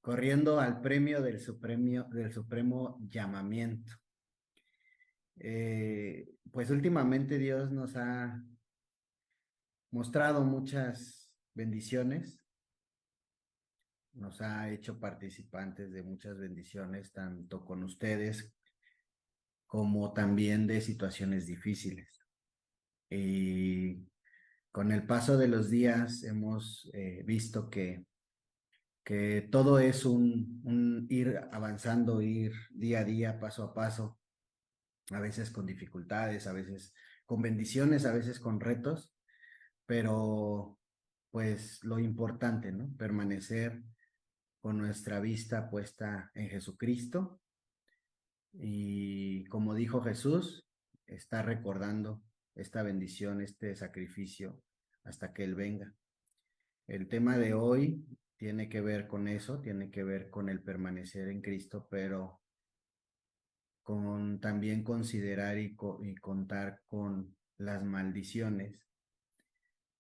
corriendo al premio del supremo llamamiento. Pues últimamente Dios nos ha mostrado muchas bendiciones, nos ha hecho participantes de muchas bendiciones, tanto con ustedes como también de situaciones difíciles. Y con el paso de los días hemos visto que todo es un ir avanzando, ir día a día, paso a paso, a veces con dificultades, a veces con bendiciones, a veces con retos, pero pues lo importante, ¿no? Permanecer con nuestra vista puesta en Jesucristo y como dijo Jesús, está recordando esta bendición, este sacrificio hasta que Él venga. El tema de hoy tiene que ver con eso, tiene que ver con el permanecer en Cristo, pero con también considerar y contar con las maldiciones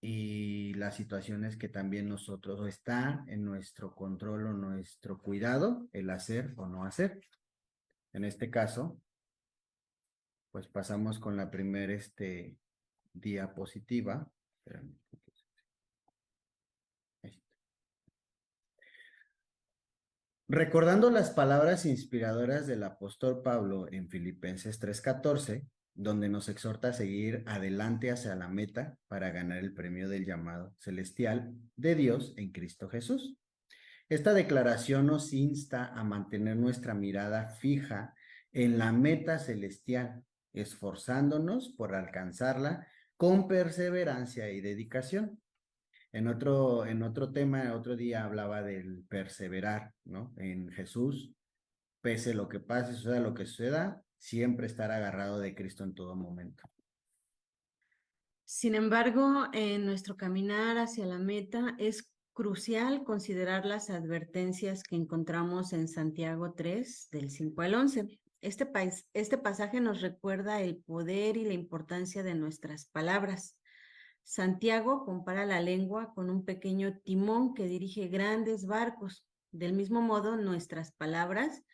y las situaciones que también nosotros, o está en nuestro control o nuestro cuidado, el hacer o no hacer. En este caso, pues pasamos con la primera diapositiva. Espérame. Ahí está. Recordando las palabras inspiradoras del apóstol Pablo en Filipenses 3:14, donde nos exhorta a seguir adelante hacia la meta para ganar el premio del llamado celestial de Dios en Cristo Jesús. Esta declaración nos insta a mantener nuestra mirada fija en la meta celestial, esforzándonos por alcanzarla con perseverancia y dedicación. En otro tema, otro día hablaba del perseverar, ¿no? En Jesús, pese lo que pase, suceda lo que suceda, siempre estar agarrado de Cristo en todo momento. Sin embargo, en nuestro caminar hacia la meta es crucial considerar las advertencias que encontramos en Santiago 3, del 5 al 11. Este pasaje nos recuerda el poder y la importancia de nuestras palabras. Santiago compara la lengua con un pequeño timón que dirige grandes barcos. Del mismo modo, nuestras palabras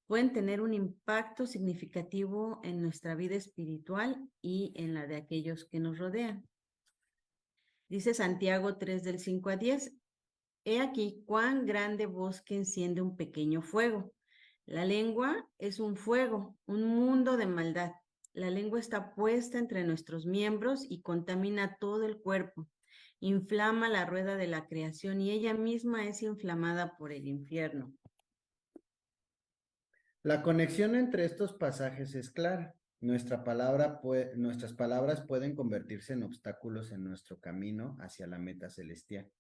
pueden tener un impacto significativo en nuestra vida espiritual y en la de aquellos que nos rodean. Dice Santiago 3 del 5 a 10, he aquí cuán grande bosque enciende un pequeño fuego. La lengua es un fuego, un mundo de maldad. La lengua está puesta entre nuestros miembros y contamina todo el cuerpo. Inflama la rueda de la creación y ella misma es inflamada por el infierno. La conexión entre estos pasajes es clara. Nuestras palabras pueden convertirse en obstáculos en nuestro camino hacia la meta celestial.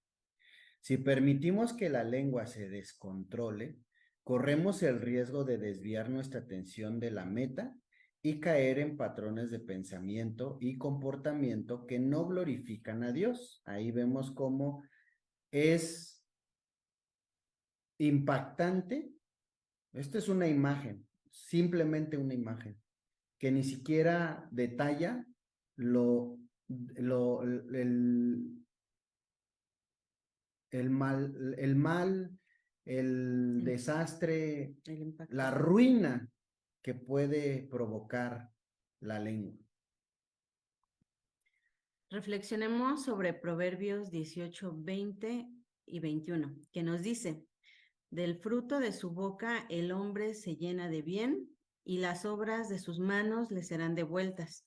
Si permitimos que la lengua se descontrole, corremos el riesgo de desviar nuestra atención de la meta y caer en patrones de pensamiento y comportamiento que no glorifican a Dios. Ahí vemos cómo es impactante. Esta es una imagen, simplemente una imagen, que ni siquiera detalla lo, lo, el desastre, El impacto. la ruina que puede provocar la lengua. Reflexionemos sobre Proverbios 18, 20 y 21, que nos dice, del fruto de su boca el hombre se llena de bien y las obras de sus manos le serán devueltas.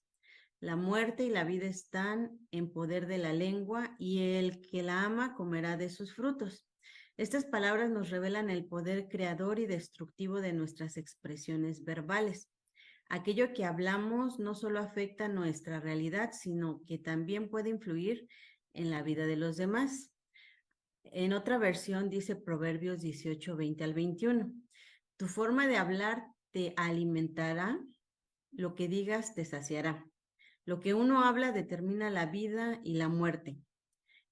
La muerte y la vida están en poder de la lengua y el que la ama comerá de sus frutos. Estas palabras nos revelan el poder creador y destructivo de nuestras expresiones verbales. Aquello que hablamos no solo afecta nuestra realidad, sino que también puede influir en la vida de los demás. En otra versión dice Proverbios 18, 20 al 21. Tu forma de hablar te alimentará, lo que digas te saciará. Lo que uno habla determina la vida y la muerte.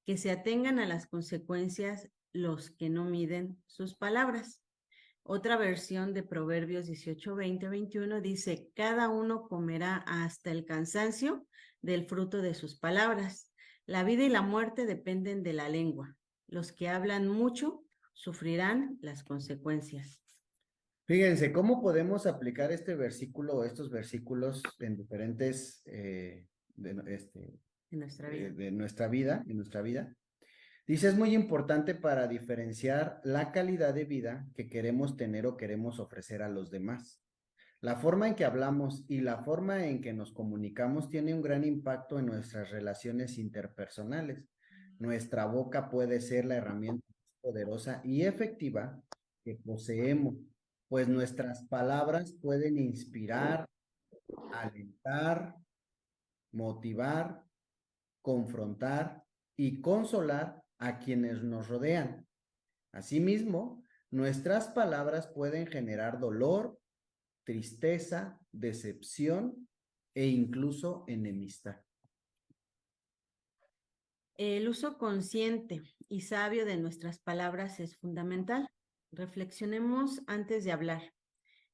Que se atengan a las consecuencias los que no miden sus palabras. Otra versión de Proverbios 18, 20, 21 dice, cada uno comerá hasta el cansancio del fruto de sus palabras. La vida y la muerte dependen de la lengua. Los que hablan mucho sufrirán las consecuencias Fíjense, ¿cómo podemos aplicar este versículo o estos versículos en diferentes en nuestra vida. de nuestra vida, en nuestra vida? Dice, es muy importante para diferenciar la calidad de vida que queremos tener o queremos ofrecer a los demás. La forma en que hablamos y la forma en que nos comunicamos tiene un gran impacto en nuestras relaciones interpersonales. Nuestra boca puede ser la herramienta más poderosa y efectiva que poseemos, pues nuestras palabras pueden inspirar, alentar, motivar, confrontar y consolar a quienes nos rodean. Asimismo, nuestras palabras pueden generar dolor, tristeza, decepción e incluso enemistad. El uso consciente y sabio de nuestras palabras es fundamental. Reflexionemos antes de hablar.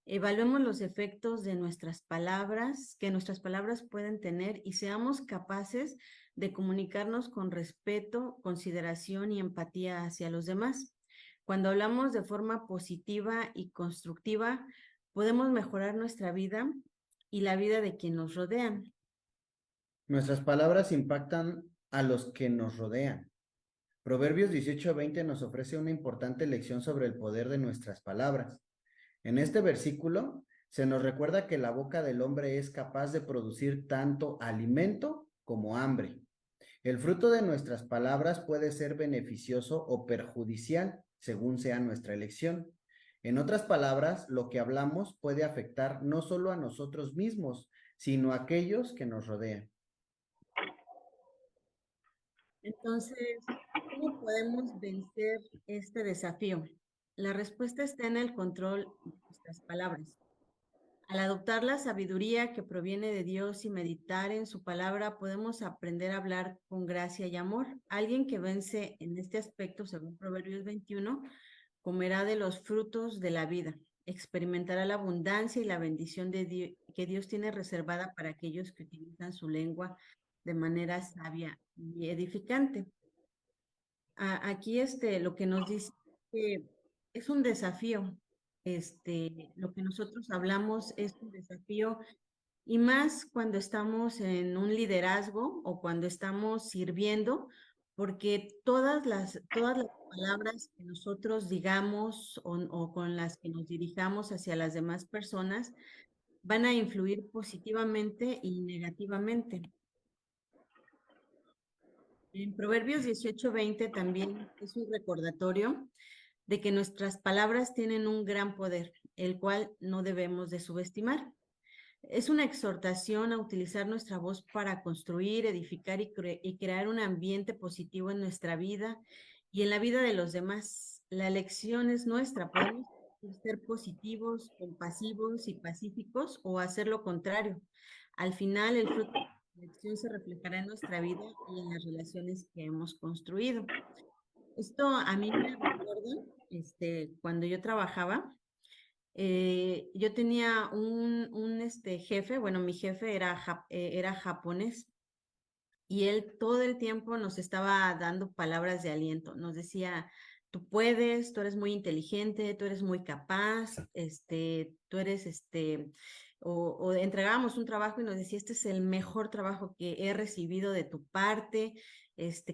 Evaluemos los efectos de nuestras palabras, que nuestras palabras pueden tener y seamos capaces de comunicarnos con respeto, consideración y empatía hacia los demás. Cuando hablamos de forma positiva y constructiva, podemos mejorar nuestra vida y la vida de quienes nos rodean. Nuestras palabras impactan a los que nos rodean. Proverbios 18:20 nos ofrece una importante lección sobre el poder de nuestras palabras. En este versículo se nos recuerda que la boca del hombre es capaz de producir tanto alimento como hambre. El fruto de nuestras palabras puede ser beneficioso o perjudicial, según sea nuestra elección. En otras palabras, lo que hablamos puede afectar no solo a nosotros mismos, sino a aquellos que nos rodean. Entonces, ¿cómo podemos vencer este desafío? La respuesta está en el control de nuestras palabras. Al adoptar la sabiduría que proviene de Dios y meditar en su palabra, podemos aprender a hablar con gracia y amor. Alguien que vence en este aspecto, según Proverbios 21, comerá de los frutos de la vida, experimentará la abundancia y la bendición que Dios tiene reservada para aquellos que utilizan su lengua de manera sabia y edificante. Aquí lo que nos dice que es un desafío. Lo que nosotros hablamos es un desafío y más cuando estamos en un liderazgo o cuando estamos sirviendo, porque todas las palabras que nosotros digamos o con las que nos dirijamos hacia las demás personas van a influir positivamente y negativamente. En Proverbios 18:20 también es un recordatorio de que nuestras palabras tienen un gran poder, el cual no debemos de subestimar. Es una exhortación a utilizar nuestra voz para construir, edificar y crear un ambiente positivo en nuestra vida y en la vida de los demás. La elección es nuestra. Podemos ser positivos, compasivos y pacíficos o hacer lo contrario. Al final, el fruto de la elección se reflejará en nuestra vida y en las relaciones que hemos construido. Esto a mí me recuerda, cuando yo trabajaba, yo tenía un jefe, bueno, mi jefe era japonés y él todo el tiempo nos estaba dando palabras de aliento. Nos decía, tú puedes, tú eres muy inteligente, tú eres muy capaz, tú eres, o entregábamos un trabajo y nos decía, este es el mejor trabajo que he recibido de tu parte,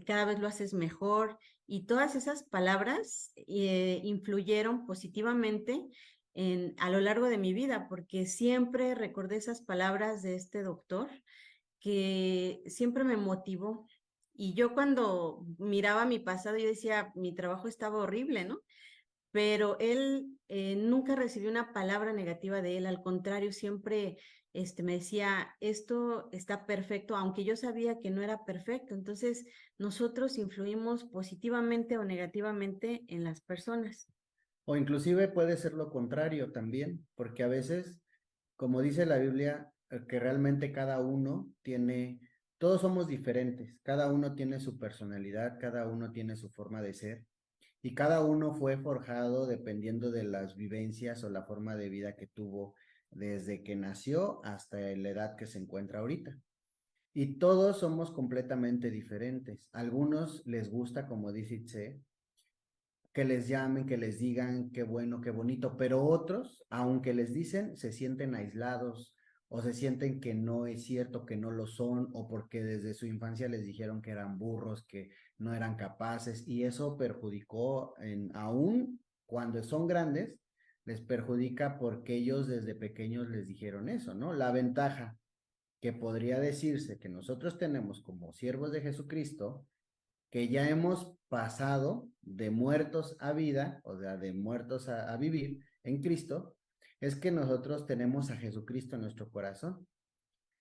cada vez lo haces mejor. Y todas esas palabras influyeron positivamente a lo largo de mi vida, porque siempre recordé esas palabras de este doctor que siempre me motivó. Y yo cuando miraba mi pasado, yo decía, mi trabajo estaba horrible, ¿no? Pero él nunca recibió una palabra negativa de él, al contrario, siempre me decía, esto está perfecto, aunque yo sabía que no era perfecto. Entonces, nosotros influimos positivamente o negativamente en las personas. O inclusive puede ser lo contrario también, porque a veces, como dice la Biblia, que realmente cada uno tiene, todos somos diferentes, cada uno tiene su personalidad, cada uno tiene su forma de ser y cada uno fue forjado dependiendo de las vivencias o la forma de vida que tuvo desde que nació hasta la edad que se encuentra ahorita. Y todos somos completamente diferentes. Algunos les gusta, como dice Itze, que les llamen, que les digan qué bueno, qué bonito, pero otros, aunque les dicen, se sienten aislados o se sienten que no es cierto, que no lo son, o porque desde su infancia les dijeron que eran burros, que no eran capaces, y eso perjudicó aún cuando son grandes, les perjudica porque ellos desde pequeños les dijeron eso, ¿no? La ventaja que podría decirse que nosotros tenemos como siervos de Jesucristo, que ya hemos pasado de muertos a vida, o sea, de muertos a vivir en Cristo, es que nosotros tenemos a Jesucristo en nuestro corazón.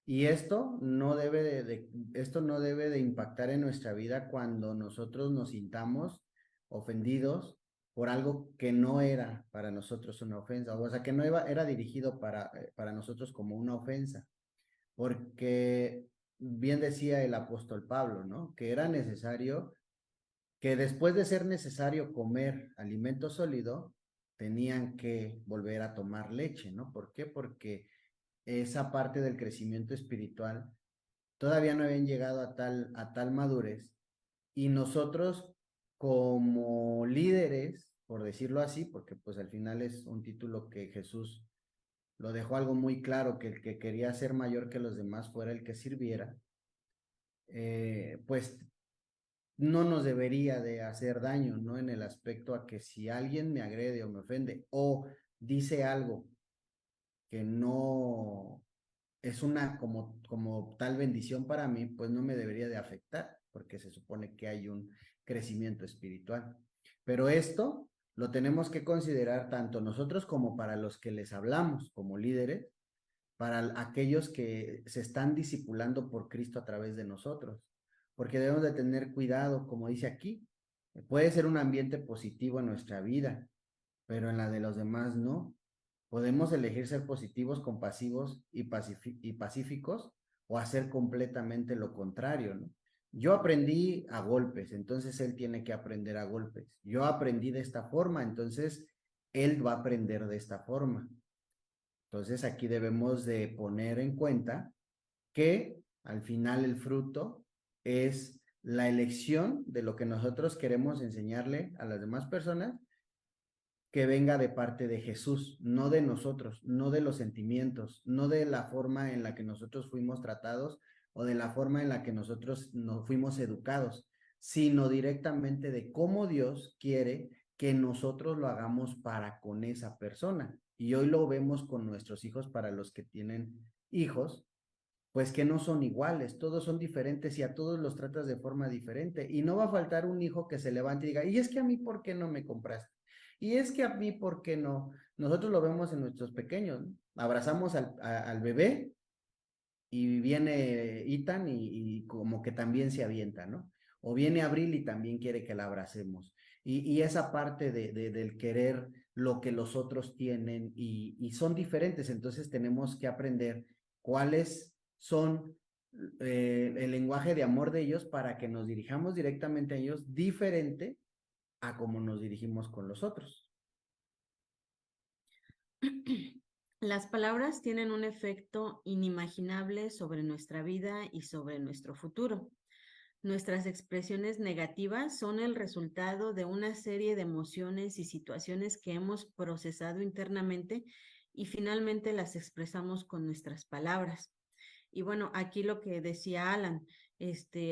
Y esto no debe de impactar en nuestra vida cuando nosotros nos sintamos ofendidos por algo que no era para nosotros una ofensa, o sea, que no era dirigido para nosotros como una ofensa, porque bien decía el apóstol Pablo, ¿no? Que era necesario, que después de ser necesario comer alimento sólido, tenían que volver a tomar leche, ¿no? ¿Por qué? Porque esa parte del crecimiento espiritual todavía no habían llegado a tal madurez, y nosotros como líderes, por decirlo así, porque pues al final es un título que Jesús lo dejó algo muy claro, que el que quería ser mayor que los demás fuera el que sirviera, pues no nos debería de hacer daño, ¿no? En el aspecto a que si alguien me agrede o me ofende o dice algo que no es una como tal bendición para mí, pues no me debería de afectar, porque se supone que hay un crecimiento espiritual. Pero esto lo tenemos que considerar tanto nosotros como para los que les hablamos como líderes, para aquellos que se están discipulando por Cristo a través de nosotros, porque debemos de tener cuidado, como dice aquí, puede ser un ambiente positivo en nuestra vida, pero en la de los demás no. Podemos elegir ser positivos, compasivos y pacíficos, o hacer completamente lo contrario, ¿no? Yo aprendí a golpes, entonces él tiene que aprender a golpes. Yo aprendí de esta forma, entonces él va a aprender de esta forma. Entonces aquí debemos de poner en cuenta que al final el fruto es la elección de lo que nosotros queremos enseñarle a las demás personas, que venga de parte de Jesús, no de nosotros, no de los sentimientos, no de la forma en la que nosotros fuimos tratados o de la forma en la que nosotros nos fuimos educados, sino directamente de cómo Dios quiere que nosotros lo hagamos para con esa persona. Y hoy lo vemos con nuestros hijos, para los que tienen hijos, pues que no son iguales, todos son diferentes y a todos los tratas de forma diferente. Y no va a faltar un hijo que se levante y diga, y es que a mí, ¿por qué no me compraste? Y es que a mí, ¿por qué no? Nosotros lo vemos en nuestros pequeños, ¿no? Abrazamos al bebé y viene Ethan y como que también se avienta, ¿no? O viene Abril y también quiere que la abracemos. Y esa parte del querer lo que los otros tienen, y son diferentes, entonces tenemos que aprender cuáles son el lenguaje de amor de ellos, para que nos dirijamos directamente a ellos diferente a como nos dirigimos con los otros. Las palabras tienen un efecto inimaginable sobre nuestra vida y sobre nuestro futuro. Nuestras expresiones negativas son el resultado de una serie de emociones y situaciones que hemos procesado internamente y finalmente las expresamos con nuestras palabras. Y bueno, aquí lo que decía Alan,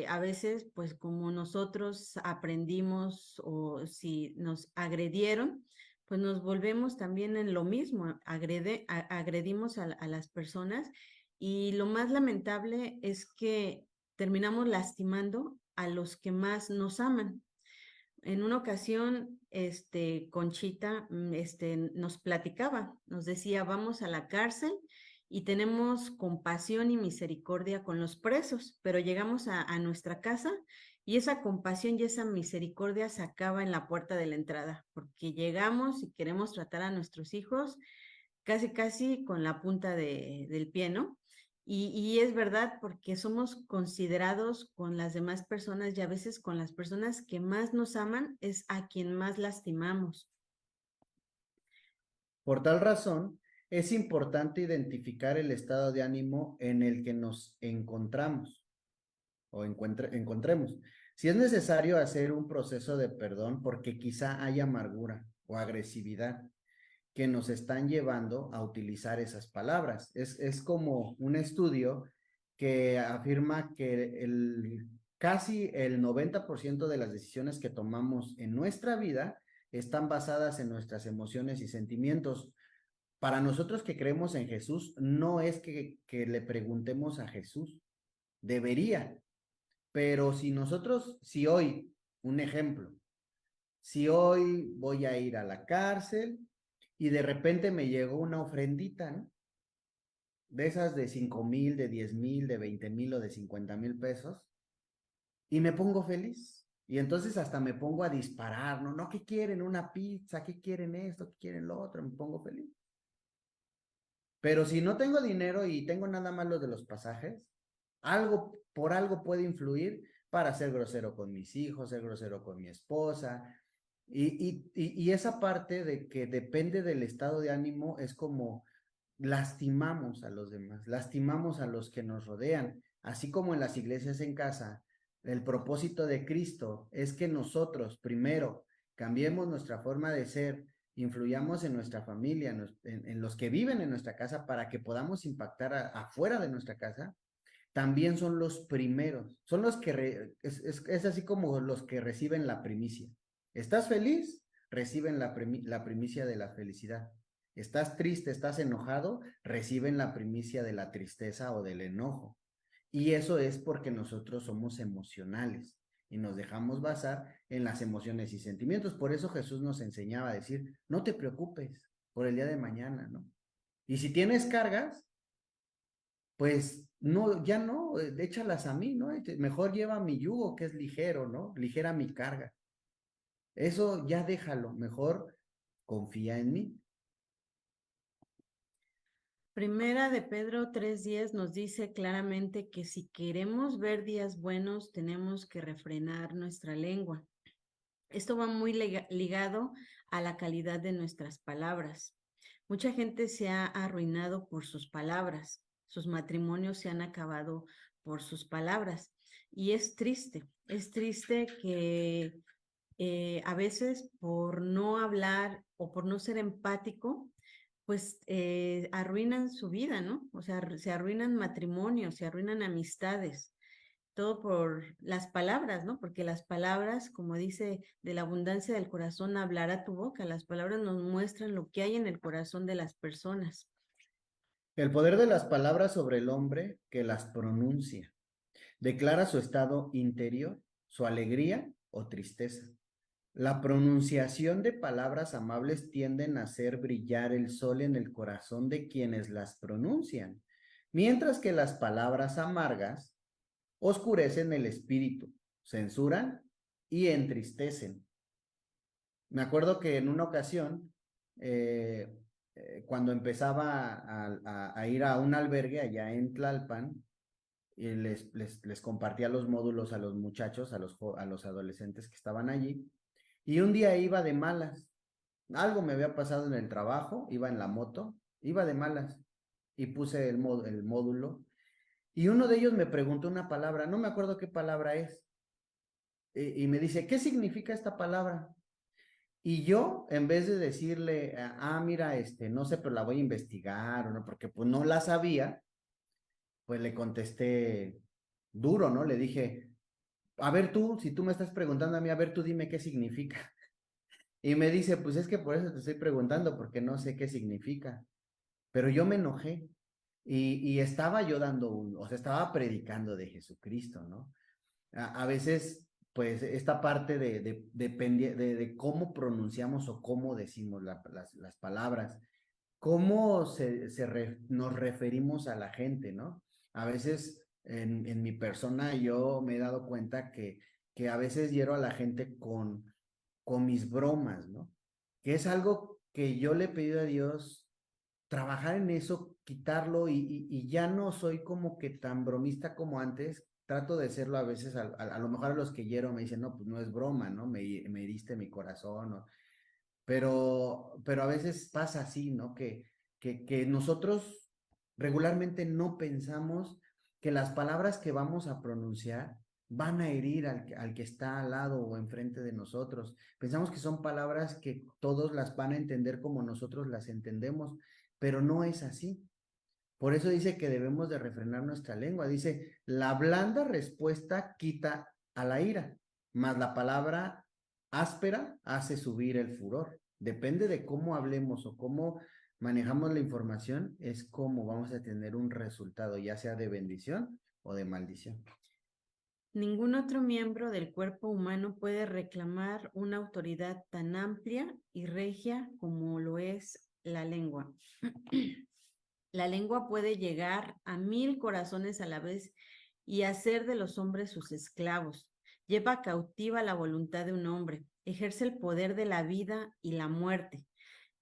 a veces, pues como nosotros aprendimos o si nos agredieron, pues nos volvemos también en lo mismo, agredimos a las personas, y lo más lamentable es que terminamos lastimando a los que más nos aman. En una ocasión, Conchita, nos platicaba, nos decía, vamos a la cárcel y tenemos compasión y misericordia con los presos, pero llegamos a nuestra casa y esa compasión y esa misericordia se acaba en la puerta de la entrada, porque llegamos y queremos tratar a nuestros hijos casi, casi con la punta del pie, ¿no? Y es verdad, porque somos considerados con las demás personas y a veces con las personas que más nos aman es a quien más lastimamos. Por tal razón, es importante identificar el estado de ánimo en el que nos encontramos o encontremos. Si es necesario hacer un proceso de perdón porque quizá hay amargura o agresividad que nos están llevando a utilizar esas palabras. Es como un estudio que afirma que casi el 90% de las decisiones que tomamos en nuestra vida están basadas en nuestras emociones y sentimientos. Para nosotros que creemos en Jesús, no es que le preguntemos a Jesús, debería, pero si hoy, un ejemplo, si hoy voy a ir a la cárcel y de repente me llegó una ofrendita, ¿no? De esas de 5,000, de 10,000, de 20,000 o de 50,000 pesos, y me pongo feliz. Y entonces hasta me pongo a disparar, ¿no? No, ¿qué quieren? Una pizza, ¿qué quieren esto? ¿Qué quieren lo otro? Me pongo feliz. Pero si no tengo dinero y tengo nada más lo de los pasajes, por algo puede influir para ser grosero con mis hijos, ser grosero con mi esposa. Y esa parte de que depende del estado de ánimo es como lastimamos a los demás, lastimamos a los que nos rodean, así como en las iglesias en casa. El propósito de Cristo es que nosotros primero cambiemos nuestra forma de ser, influyamos en nuestra familia, en los que viven en nuestra casa para que podamos impactar afuera de nuestra casa. También son los primeros, son los que, es así como los que reciben la primicia. ¿Estás feliz? Reciben la primicia de la felicidad. ¿Estás triste? ¿Estás enojado? Reciben la primicia de la tristeza o del enojo. Y eso es porque nosotros somos emocionales y nos dejamos basar en las emociones y sentimientos. Por eso Jesús nos enseñaba a decir, no te preocupes por el día de mañana, ¿no? Y si tienes cargas, pues no, ya no, échalas a mí, ¿no? Mejor lleva mi yugo que es ligero, ¿no? Ligera mi carga. Eso ya déjalo, mejor confía en mí. Primera de Pedro 3:10 nos dice claramente que si queremos ver días buenos, tenemos que refrenar nuestra lengua. Esto va muy ligado a la calidad de nuestras palabras. Mucha gente se ha arruinado por sus palabras, sus matrimonios se han acabado por sus palabras. Y es triste que a veces por no hablar o por no ser empático, pues arruinan su vida, ¿no? O sea, se arruinan matrimonios, se arruinan amistades, todo por las palabras, ¿no? Porque las palabras, como dice, de la abundancia del corazón hablará tu boca. Las palabras nos muestran lo que hay en el corazón de las personas. El poder de las palabras sobre el hombre que las pronuncia. Declara su estado interior, su alegría o tristeza. La pronunciación de palabras amables tienden a hacer brillar el sol en el corazón de quienes las pronuncian, mientras que las palabras amargas oscurecen el espíritu, censuran y entristecen. Me acuerdo que en una ocasión, cuando empezaba a ir a un albergue allá en Tlalpan, y les compartía los módulos a los muchachos, a los adolescentes que estaban allí, y un día iba de malas. Algo me había pasado en el trabajo, iba en la moto, iba de malas, y puse el módulo, y uno de ellos me preguntó una palabra, no me acuerdo qué palabra es, y me dice, ¿qué significa esta palabra? Y yo, en vez de decirle, mira, no sé, pero la voy a investigar, o no, porque pues no la sabía, pues le contesté duro, ¿no? Le dije, a ver tú, si tú me estás preguntando a mí, a ver tú dime qué significa. Y me dice, pues es que por eso te estoy preguntando, porque no sé qué significa. Pero yo me enojé y estaba yo o sea, estaba predicando de Jesucristo, ¿no? A veces, pues, esta parte de cómo pronunciamos o cómo decimos las palabras, cómo nos referimos a la gente, ¿no? A veces, en mi persona, yo me he dado cuenta que a veces hiero a la gente con mis bromas, ¿no? Que es algo que yo le he pedido a Dios trabajar en eso, quitarlo y ya no soy como que tan bromista como antes. Trato de serlo a veces, a lo mejor a los que hiero me dicen, no, pues no es broma, ¿no? Me heriste mi corazón, pero a veces pasa así, ¿no? Que nosotros regularmente no pensamos que las palabras que vamos a pronunciar van a herir al que está al lado o enfrente de nosotros. Pensamos que son palabras que todos las van a entender como nosotros las entendemos, pero no es así. Por eso dice que debemos de refrenar nuestra lengua. Dice, la blanda respuesta quita a la ira, mas la palabra áspera hace subir el furor. Depende de cómo hablemos o cómo manejamos la información, es cómo vamos a tener un resultado, ya sea de bendición o de maldición. Ningún otro miembro del cuerpo humano puede reclamar una autoridad tan amplia y regia como lo es la lengua. La lengua puede llegar a 1000 corazones a la vez y hacer de los hombres sus esclavos. Lleva cautiva la voluntad de un hombre, ejerce el poder de la vida y la muerte.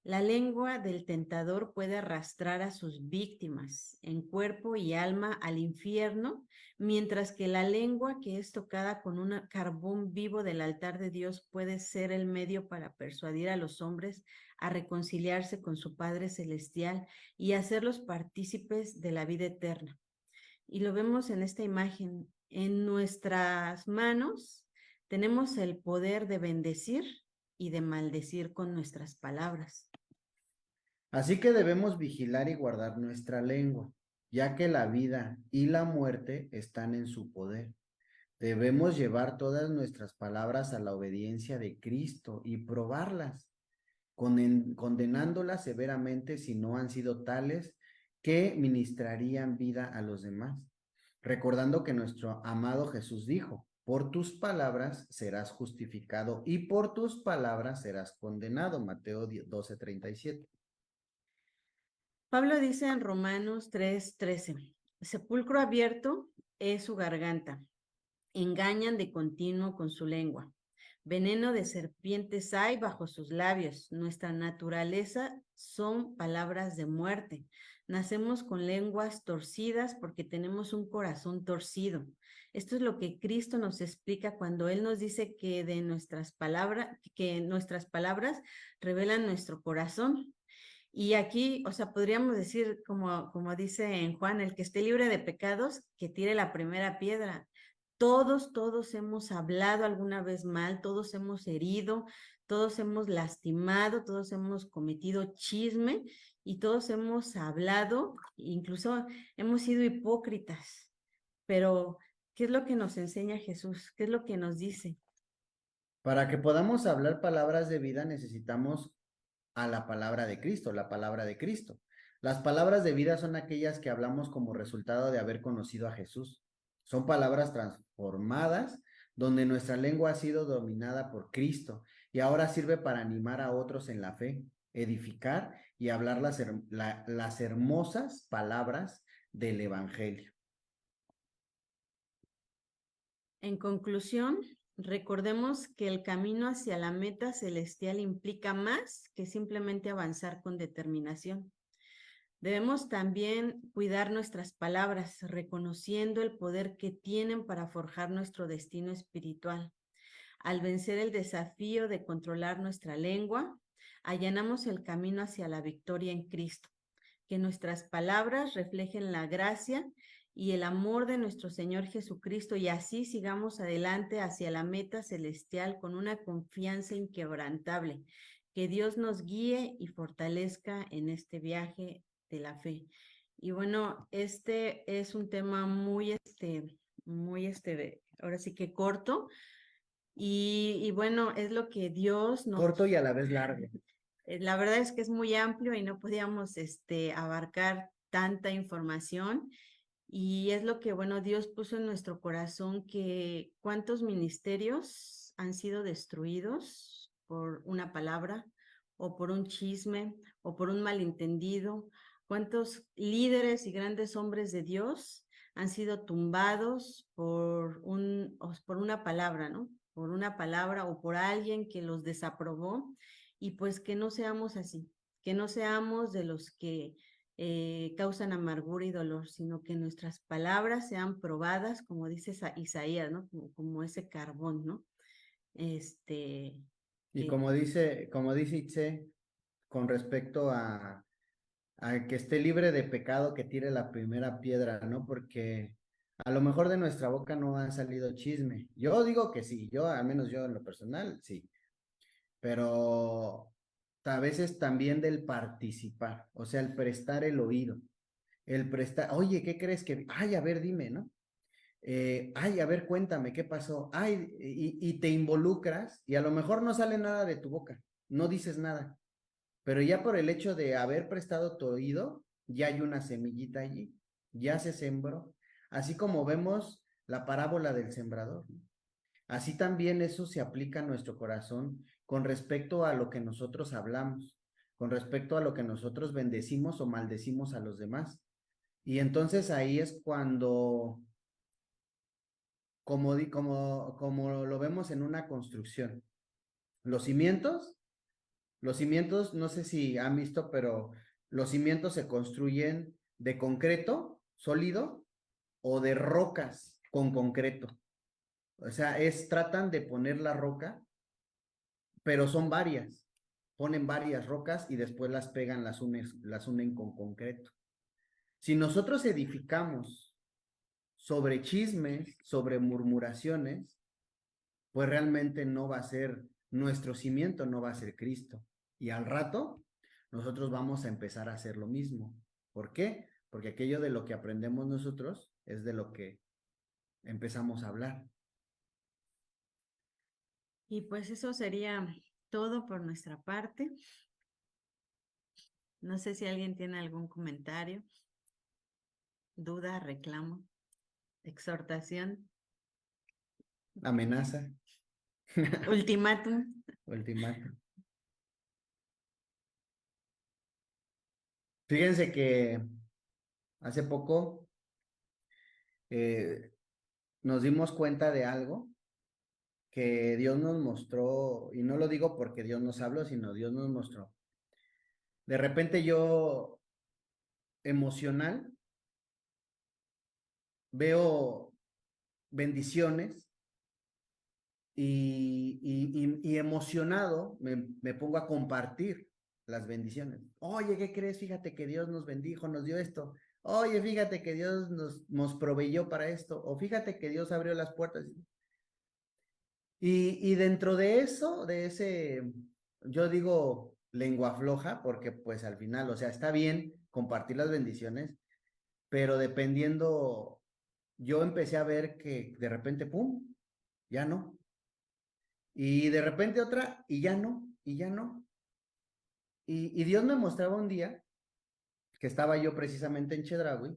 La lengua del tentador puede arrastrar a sus víctimas en cuerpo y alma al infierno, mientras que la lengua que es tocada con un carbón vivo del altar de Dios puede ser el medio para persuadir a los hombres a reconciliarse con su Padre Celestial y hacerlos partícipes de la vida eterna. Y lo vemos en esta imagen. En nuestras manos tenemos el poder de bendecir y de maldecir con nuestras palabras. Así que debemos vigilar y guardar nuestra lengua, ya que la vida y la muerte están en su poder. Debemos llevar todas nuestras palabras a la obediencia de Cristo y probarlas, condenándolas severamente si no han sido tales que ministrarían vida a los demás. Recordando que nuestro amado Jesús dijo, por tus palabras serás justificado y por tus palabras serás condenado. Mateo 12:37. Pablo dice en Romanos 3:13, sepulcro abierto es su garganta, engañan de continuo con su lengua. Veneno de serpientes hay bajo sus labios. Nuestra naturaleza son palabras de muerte. Nacemos con lenguas torcidas porque tenemos un corazón torcido. Esto es lo que Cristo nos explica cuando Él nos dice que que nuestras palabras revelan nuestro corazón. Y aquí, o sea, podríamos decir, como dice en Juan, el que esté libre de pecados, que tire la primera piedra. Todos hemos hablado alguna vez mal, todos hemos herido, todos hemos lastimado, todos hemos cometido chisme y todos hemos hablado, incluso hemos sido hipócritas. Pero, ¿qué es lo que nos enseña Jesús? ¿Qué es lo que nos dice? Para que podamos hablar palabras de vida necesitamos a la palabra de Cristo, la palabra de Cristo. Las palabras de vida son aquellas que hablamos como resultado de haber conocido a Jesús. Son palabras transformadas donde nuestra lengua ha sido dominada por Cristo y ahora sirve para animar a otros en la fe, edificar y hablar las hermosas palabras del Evangelio. En conclusión, recordemos que el camino hacia la meta celestial implica más que simplemente avanzar con determinación. Debemos también cuidar nuestras palabras, reconociendo el poder que tienen para forjar nuestro destino espiritual. Al vencer el desafío de controlar nuestra lengua, allanamos el camino hacia la victoria en Cristo. Que nuestras palabras reflejen la gracia y el amor de nuestro Señor Jesucristo y así sigamos adelante hacia la meta celestial con una confianza inquebrantable. Que Dios nos guíe y fortalezca en este viaje de la fe. Y bueno, este es un tema ahora sí que corto. Y bueno, es lo que Dios nos... Corto y a la vez largo. La verdad es que es muy amplio y no podíamos abarcar tanta información. Y es lo que, bueno, Dios puso en nuestro corazón que cuántos ministerios han sido destruidos por una palabra o por un chisme o por un malentendido. Cuántos líderes y grandes hombres de Dios han sido tumbados por una palabra, ¿no? Por una palabra o por alguien que los desaprobó. Y pues que no seamos así, que no seamos de los que causan amargura y dolor, sino que nuestras palabras sean probadas, como dice Isaías, ¿no? Como ese carbón, ¿no? Y Que como dice Itze, con respecto a que esté libre de pecado, que tire la primera piedra, ¿no? Porque A lo mejor de nuestra boca no ha salido chisme. Yo digo que sí, yo, al menos yo en lo personal, sí. Pero a veces también del participar, o sea, el prestar el oído, el prestar, oye, ¿qué crees que? Ay, a ver, dime, ¿no? Ay, a ver, cuéntame, ¿qué pasó? Ay, y te involucras y a lo mejor no sale nada de tu boca, no dices nada, pero ya por el hecho de haber prestado tu oído, ya hay una semillita allí, ya se sembró, así como vemos la parábola del sembrador, ¿no? Así también eso se aplica a nuestro corazón con respecto a lo que nosotros hablamos, con respecto a lo que nosotros bendecimos o maldecimos a los demás. Y entonces ahí es cuando, como lo vemos en una construcción, los cimientos, los cimientos, no sé si han visto, pero los cimientos se construyen de concreto sólido o de rocas con concreto. O sea, tratan de poner la roca, pero son varias. Ponen varias rocas y después las pegan, las unen con concreto. Si nosotros edificamos sobre chismes, sobre murmuraciones, pues realmente no va a ser nuestro cimiento, no va a ser Cristo. Y al rato, nosotros vamos a empezar a hacer lo mismo. ¿Por qué? Porque aquello de lo que aprendemos nosotros es de lo que empezamos a hablar. Y pues eso sería todo por nuestra parte. No sé si alguien tiene algún comentario, duda, reclamo, exhortación, Amenaza, ultimátum. ultimátum. Fíjense que hace poco eh, nos dimos cuenta de algo que Dios nos mostró, y no lo digo porque Dios nos habló, sino Dios nos mostró. De repente yo emocional veo bendiciones y emocionado me pongo a compartir las bendiciones. Oye, ¿qué crees? Fíjate que Dios nos bendijo, nos dio esto. Oye, fíjate que Dios nos proveyó para esto. O fíjate que Dios abrió las puertas. Y dentro de eso, de ese, yo digo lengua floja, porque pues al final, o sea, está bien compartir las bendiciones, pero dependiendo, yo empecé a ver que de repente, ¡pum!, ya no. Y de repente otra, y ya no, y ya no. Y Dios me mostraba un día que estaba yo precisamente en Chedraui,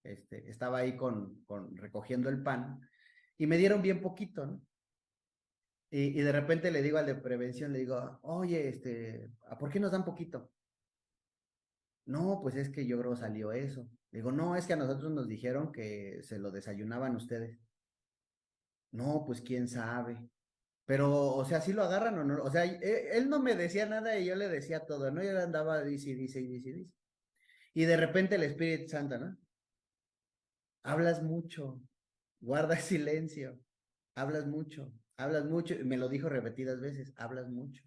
estaba ahí recogiendo el pan, y me dieron bien poquito, ¿no? Y de repente le digo al de prevención, le digo, oye, ¿por qué nos dan poquito? No, pues es que yo creo salió eso. Le digo, no, es que a nosotros nos dijeron que se lo desayunaban ustedes. No, pues quién sabe. Pero, o sea, ¿sí lo agarran o no? O sea, él no me decía nada y yo le decía todo, ¿no? Yo andaba, dice, dice, dice, dice. Y de repente el Espíritu Santo, ¿no? Hablas mucho, guarda silencio, hablas mucho, y me lo dijo repetidas veces, hablas mucho.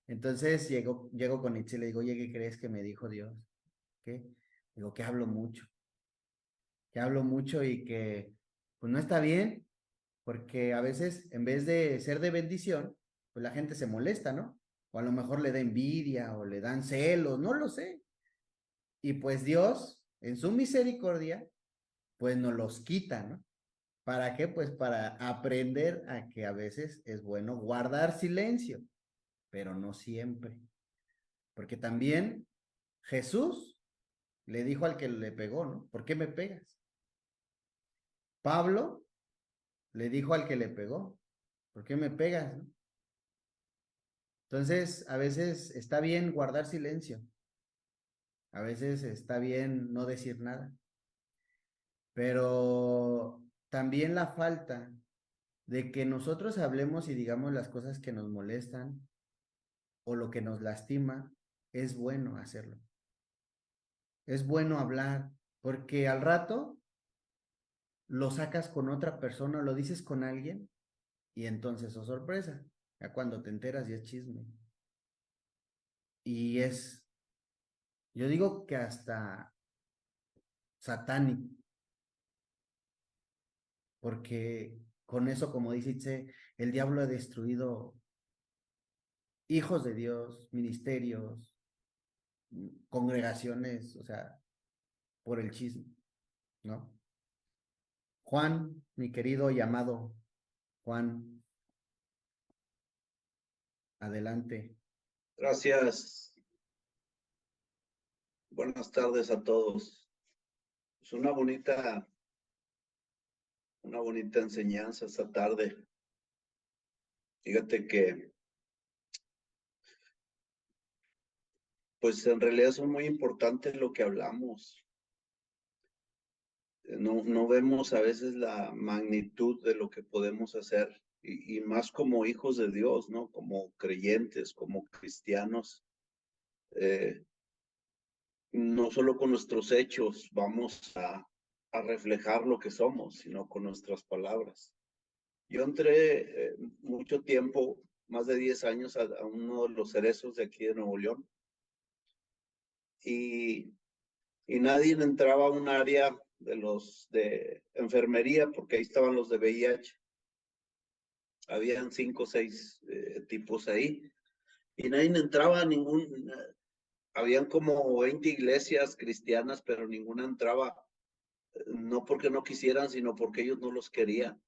Entonces llego con Itzel y le digo, oye, ¿qué crees que me dijo Dios? ¿Qué? Digo, que hablo mucho y que, pues no está bien, porque a veces en vez de ser de bendición, pues la gente se molesta, ¿no? O a lo mejor le da envidia o le dan celos, no lo sé. Y pues Dios, en su misericordia, pues nos los quita, ¿no? ¿Para qué? Pues para aprender a que a veces es bueno guardar silencio, pero no siempre. Porque también Jesús le dijo al que le pegó, ¿no? ¿Por qué me pegas? Pablo le dijo al que le pegó, ¿por qué me pegas? ¿No? Entonces, a veces está bien guardar silencio, a veces está bien no decir nada, pero también la falta de que nosotros hablemos y digamos las cosas que nos molestan o lo que nos lastima, es bueno hacerlo. Es bueno hablar, porque al rato lo sacas con otra persona, lo dices con alguien y entonces, oh sorpresa, ya cuando te enteras ya es chisme. Y yo digo que hasta satánico, porque con eso, como dice Itze, el diablo ha destruido hijos de Dios, ministerios, congregaciones, o sea, por el chisme, ¿no? Juan, mi querido y amado Juan, adelante. Gracias. Buenas tardes a todos. Es una bonita enseñanza esta tarde. Fíjate que, pues en realidad es muy importante lo que hablamos. No vemos a veces la magnitud de lo que podemos hacer y más como hijos de Dios, ¿no? Como creyentes, como cristianos. No solo con nuestros hechos vamos a reflejar lo que somos, sino con nuestras palabras. Yo entré mucho tiempo, más de 10 años, a uno de los cerezos de aquí de Nuevo León y nadie entraba a un área de los de enfermería porque ahí estaban los de VIH. Habían 5 o 6 tipos ahí y nadie entraba a habían como 20 iglesias cristianas, pero ninguna entraba, no porque no quisieran, sino porque ellos no los querían.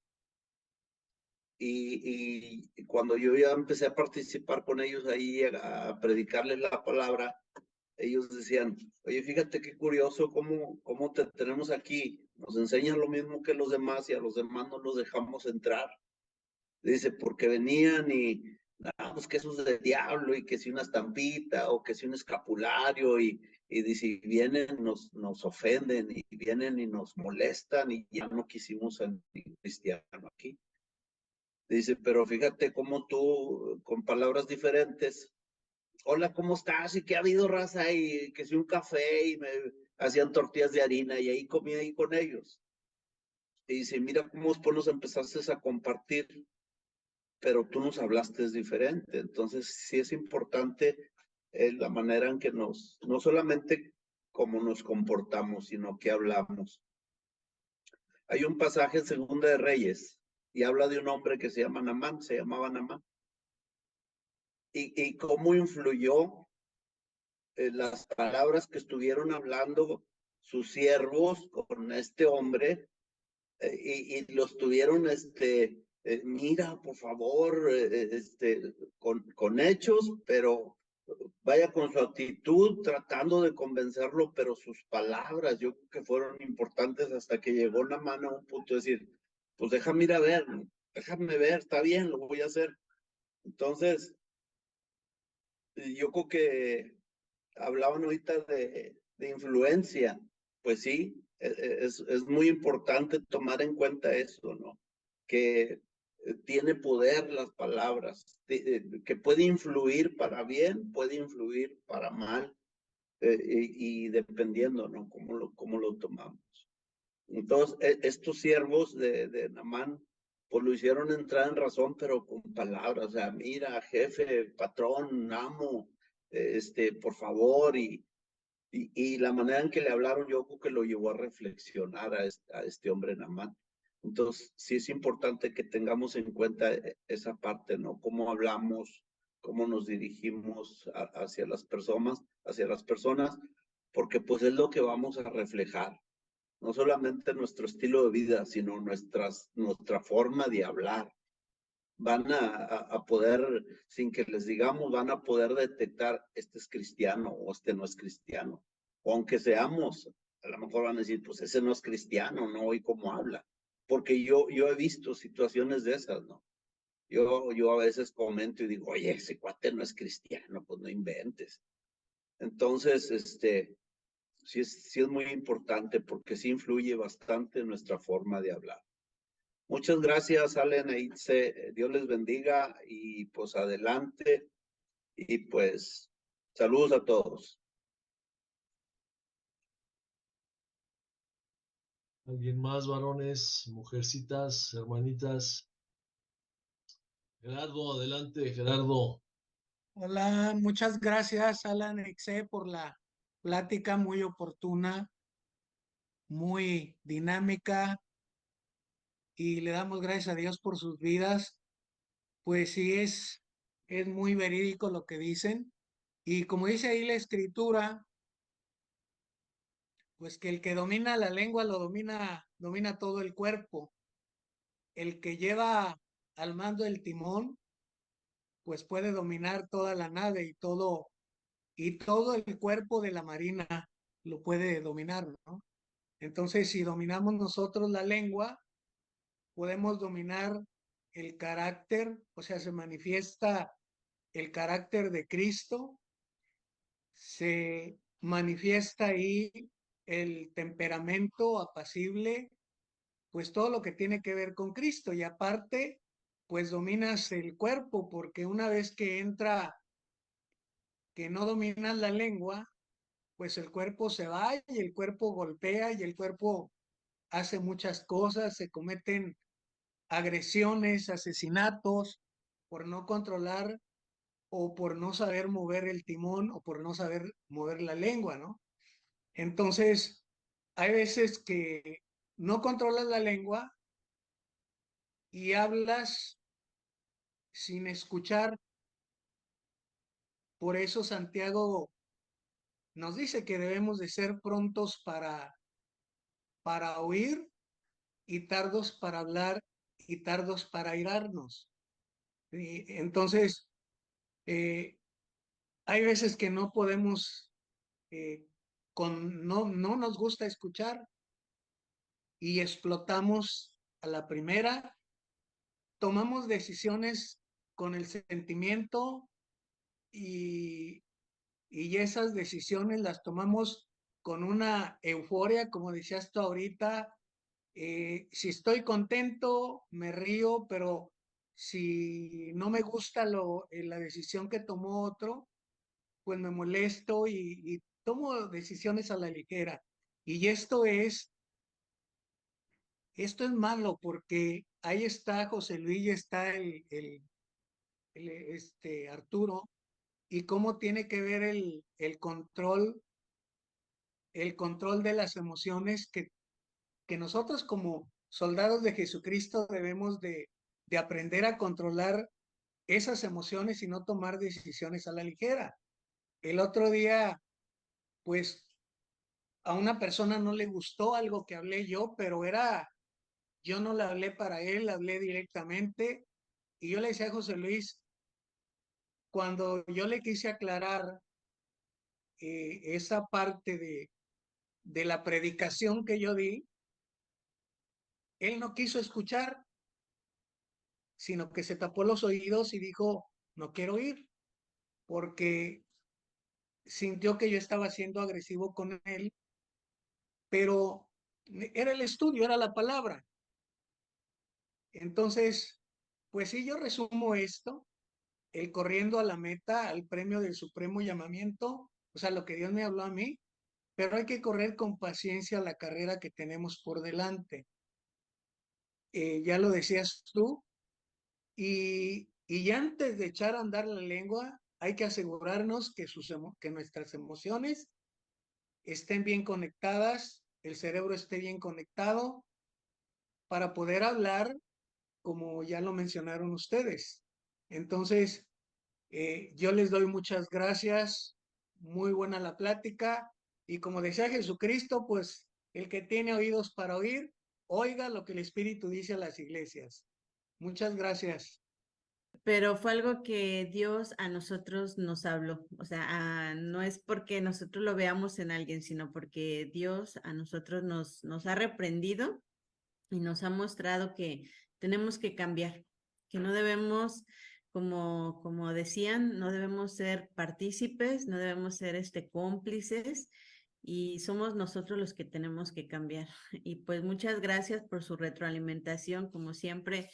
Y cuando yo ya empecé a participar con ellos ahí, a predicarles la palabra, ellos decían, oye, fíjate qué curioso cómo te tenemos aquí, nos enseñan lo mismo que los demás y a los demás no los dejamos entrar. Dice, porque venían y, pues que eso es del diablo y que si una estampita o que si un escapulario y dice, y vienen, nos ofenden y vienen y nos molestan y ya no quisimos a ningún cristiano aquí. Dice, pero fíjate cómo tú, con palabras diferentes, hola, ¿cómo estás? Y que ha habido raza y que si un café y me hacían tortillas de harina y ahí comía ahí con ellos. Y dice, mira cómo después nos empezaste a compartir, pero tú nos hablaste es diferente. Entonces sí es importante la manera en que no solamente cómo nos comportamos, sino que hablamos. Hay un pasaje en Segunda de Reyes y habla de un hombre que se llamaba Naamán. Y cómo influyó las palabras que estuvieron hablando sus siervos con este hombre y los tuvieron, mira, por favor, con hechos, pero vaya con su actitud, tratando de convencerlo, pero sus palabras, yo creo que fueron importantes hasta que llegó la mano a un punto de decir, pues déjame ir a ver, déjame ver, está bien, lo voy a hacer. Entonces, yo creo que hablaban ahorita de influencia, pues sí, es muy importante tomar en cuenta eso, ¿no? Que tiene poder las palabras, que puede influir para bien, puede influir para mal, y dependiendo, ¿no? Cómo lo tomamos. Entonces, estos siervos de Naamán, pues lo hicieron entrar en razón, pero con palabras, o sea, mira, jefe, patrón, amo, por favor, y la manera en que le hablaron, yo creo que lo llevó a reflexionar a este hombre Naamán. Entonces, sí es importante que tengamos en cuenta esa parte, ¿no? Cómo hablamos, cómo nos dirigimos hacia las personas, porque pues es lo que vamos a reflejar. No solamente nuestro estilo de vida, sino nuestra forma de hablar. Van a poder, sin que les digamos, van a poder detectar este es cristiano o este no es cristiano. O aunque seamos, a lo mejor van a decir, pues ese no es cristiano, no oí cómo habla. Porque yo he visto situaciones de esas, ¿no? Yo a veces comento y digo, oye, ese cuate no es cristiano, pues no inventes. Entonces, sí es muy importante porque sí influye bastante en nuestra forma de hablar. Muchas gracias, Allen e Itze. Dios les bendiga y pues adelante. Y pues saludos a todos. ¿Alguien más, varones, mujercitas, hermanitas? Gerardo, adelante, Gerardo. Hola, muchas gracias, Alan Exe, por la plática muy oportuna, muy dinámica, y le damos gracias a Dios por sus vidas. Pues sí, es muy verídico lo que dicen. Y como dice ahí la escritura, pues que el que domina la lengua lo domina todo el cuerpo. El que lleva al mando el timón, pues puede dominar toda la nave y todo el cuerpo de la marina lo puede dominar, ¿no? Entonces, si dominamos nosotros la lengua, podemos dominar el carácter, o sea, se manifiesta el carácter de Cristo, se manifiesta ahí el temperamento apacible, pues todo lo que tiene que ver con Cristo. Y aparte, pues dominas el cuerpo, porque una vez que entra, que no dominas la lengua, pues el cuerpo se va y el cuerpo golpea y el cuerpo hace muchas cosas, se cometen agresiones, asesinatos por no controlar o por no saber mover el timón o por no saber mover la lengua, ¿no? Entonces, hay veces que no controlas la lengua y hablas sin escuchar. Por eso Santiago nos dice que debemos de ser prontos para oír y tardos para hablar y tardos para airarnos. Y entonces, eh, hay veces que no podemos, no nos gusta escuchar y explotamos a la primera, tomamos decisiones con el sentimiento y, y esas decisiones las tomamos con una euforia, como decías tú ahorita. Si estoy contento, me río, pero si no me gusta la decisión que tomó otro, pues me molesto y tomo decisiones a la ligera. Y esto es malo porque ahí está José Luis y está Arturo, y cómo tiene que ver el control de las emociones que nosotros como soldados de Jesucristo debemos de aprender a controlar esas emociones y no tomar decisiones a la ligera. El otro día, pues a una persona no le gustó algo que hablé yo, pero yo no le hablé para él, le hablé directamente y yo le decía a José Luis, cuando yo le quise aclarar esa parte de la predicación que yo di, él no quiso escuchar, sino que se tapó los oídos y dijo, no quiero ir, porque sintió que yo estaba siendo agresivo con él, pero era el estudio, era la palabra. Entonces, pues si yo resumo esto, el corriendo a la meta, al premio del supremo llamamiento, o sea, lo que Dios me habló a mí, pero hay que correr con paciencia la carrera que tenemos por delante. Ya lo decías tú, y antes de echar a andar la lengua, hay que asegurarnos que nuestras emociones estén bien conectadas, el cerebro esté bien conectado para poder hablar como ya lo mencionaron ustedes. Entonces, yo les doy muchas gracias, muy buena la plática y como decía Jesucristo, pues el que tiene oídos para oír, oiga lo que el Espíritu dice a las iglesias. Muchas gracias. Pero fue algo que Dios a nosotros nos habló. O sea, no es porque nosotros lo veamos en alguien, sino porque Dios a nosotros nos ha reprendido y nos ha mostrado que tenemos que cambiar, que no debemos, como decían, no debemos ser partícipes, no debemos ser cómplices y somos nosotros los que tenemos que cambiar. Y pues muchas gracias por su retroalimentación, como siempre,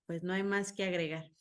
pues no hay más que agregar.